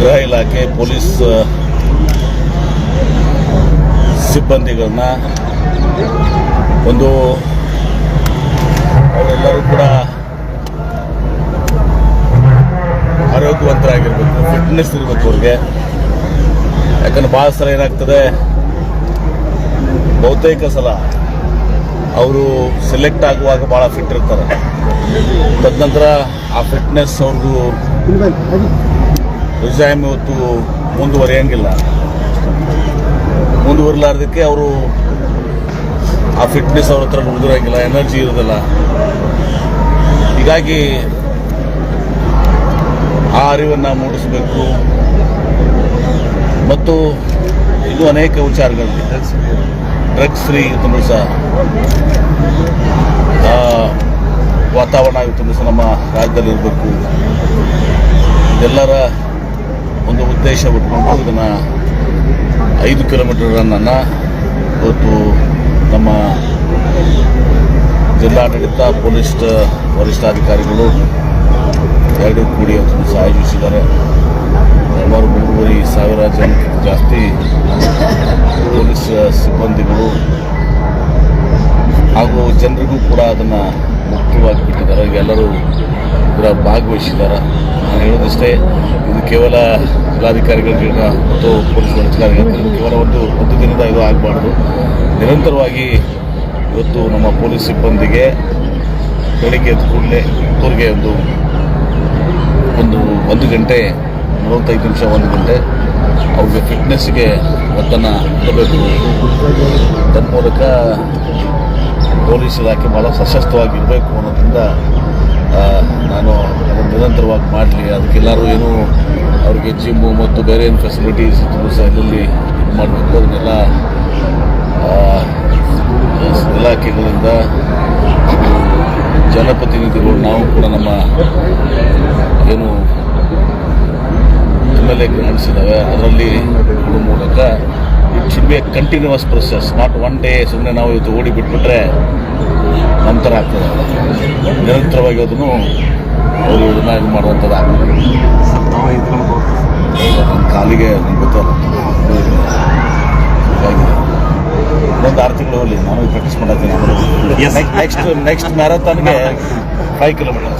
ಗೃಹ ಇಲಾಖೆ ಪೊಲೀಸ್ ಸಿಬ್ಬಂದಿಗಳನ್ನ ಅವರೆಲ್ಲರೂ ಕೂಡ ಆರೋಗ್ಯವಂತರಾಗಿರ್ಬೇಕು, ಫಿಟ್ನೆಸ್ ಇರಬೇಕು ಅವ್ರಿಗೆ. ಯಾಕಂದ್ರೆ ಭಾಳ ಸಲ ಏನಾಗ್ತದೆ, ಬಹುತೇಕ ಸಲ ಅವರು ಸೆಲೆಕ್ಟ್ ಆಗುವಾಗ ಭಾಳ ಫಿಟ್ ಇರ್ತಾರೆ. ತದನಂತರ ಆ ಫಿಟ್ನೆಸ್ ಅವ್ರಿಗೂ ರಿಸೈಮ್ ಇವತ್ತು ಮುಂದುವರಿಯಂಗಿಲ್ಲ. ಮುಂದುವರಿಲಾರ್ದಕ್ಕೆ ಅವರು ಆ ಫಿಟ್ನೆಸ್ ಅವ್ರ ಹತ್ರ ಉಳಿದಿರಂಗಿಲ್ಲ, ಎನರ್ಜಿ ಇರೋದಿಲ್ಲ. ಹೀಗಾಗಿ ಆ ಅರಿವನ್ನು ಮೂಡಿಸಬೇಕು. ಮತ್ತು ಇದು ಅನೇಕ ವಿಚಾರಗಳಿದೆ. ಡ್ರಗ್ಸ್ ಫ್ರೀ ಇವತ್ತು ಸಹ ವಾತಾವರಣ ಇವತ್ತು ಸಹ ನಮ್ಮ ರಾಜ್ಯದಲ್ಲಿ ಇರಬೇಕು. ಇದೆಲ್ಲರ ಒಂದು ಉದ್ದೇಶ ಬಿಟ್ಕೊಂಡು ಇದನ್ನು 5 ಕಿಲೋಮೀಟರ್ ರನ್ನನ್ನು ಇವತ್ತು ನಮ್ಮ ಜಿಲ್ಲಾಡಳಿತ, ಪೊಲೀಸ್ ವರಿಷ್ಠಾಧಿಕಾರಿಗಳು ಎರಡೂ ಕೂಡಿ ಅದನ್ನು ಸಹ ಆಯೋಜಿಸಿದ್ದಾರೆ. ಸುಮಾರು 3,500 ಜನಕ್ಕಿಂತ ಜಾಸ್ತಿ ಪೊಲೀಸ್ ಸಿಬ್ಬಂದಿಗಳು ಹಾಗೂ ಜನರಿಗೂ ಕೂಡ ಅದನ್ನು ಮುಖ್ಯವಾಗಿ ಬಿಟ್ಟಿದ್ದಾರೆ. ಎಲ್ಲರೂ ಇದರ ಭಾಗವಹಿಸಿದ್ದಾರೆ. ನಾನು ಹೇಳೋದಿಷ್ಟೇ, ಇದು ಕೇವಲ ಜಿಲ್ಲಾಧಿಕಾರಿಗಳಿಗೆ ಮತ್ತು ಪೊಲೀಸ್ ವರಿಷ್ಠಾಧಿಕಾರಿಗಳಿಗೆ ಕೇವಲ ಒಂದು ದಿನದ ಇದು ಆಗಬಾರ್ದು. ನಿರಂತರವಾಗಿ ಇವತ್ತು ನಮ್ಮ ಪೊಲೀಸ್ ಸಿಬ್ಬಂದಿಗೆ ಬೆಳಿಗ್ಗೆ ಎದ್ದ ಕೂಡಲೇ ಅವ್ರಿಗೆ ಒಂದು ಗಂಟೆ 45 ನಿಮಿಷ 1 ಗಂಟೆ ಅವ್ರಿಗೆ ಫಿಟ್ನೆಸ್ಗೆ ಒತ್ತನ್ನು ಕೊಡಬೇಕು. ತನ್ಮೂಲಕ ಪೊಲೀಸ್ ಇಲಾಖೆ ಭಾಳ ಸಶಕ್ತವಾಗಿರಬೇಕು ಅನ್ನೋದ್ರಿಂದ ನಾನು ಅದನ್ನು ನಿರಂತರವಾಗಿ ಮಾಡಲಿ. ಅದಕ್ಕೆಲ್ಲರೂ ಏನು ಅವ್ರಿಗೆ ಜಿಮ್ಮು ಮತ್ತು ಬೇರೆ ಏನು ಫೆಸಿಲಿಟೀಸ್ ಇದ್ದರೂ ಸಹ ಎಲ್ಲೆಲ್ಲಿ ಇದು ಮಾಡಬೇಕು ಅದನ್ನೆಲ್ಲ ಇಲಾಖೆಗಳಿಂದ ಜನಪ್ರತಿನಿಧಿಗಳು ನಾವು ಕೂಡ ನಮ್ಮ ಏನು MLA ನಡೆಸಿದ್ದಾವೆ ಅದರಲ್ಲಿ ಕೊಡೋ ಮೂಲಕ it should be a continuous process, not one day. ಸುಮ್ಮನೆ ನಾವು ಇವತ್ತು ಓಡಿ ಬಿಟ್ಬಿಟ್ರೆ ನಂತರ ಆಗ್ತದೆ. ನಿರಂತರವಾಗಿ ಅದನ್ನು ಅವರು ಇದನ್ನು ಇದು ಮಾಡುವಂಥದ್ದು ಆಗ್ತದೆ. ನನ್ನ ಕಾಲಿಗೆ ಗೊತ್ತಲ್ಲ, ಹೀಗಾಗಿ ಇನ್ನೊಂದು 6 ತಿಂಗಳು ಹೋಗಲಿ, ನಾನು ಪ್ರಾಕ್ಟೀಸ್ ಮಾಡತ್ತೀನಿ. ನೆಕ್ಸ್ಟ್ ಮ್ಯಾರಥಾನ್ಗೆ 5 ಕಿಲೋಮೀಟರ್.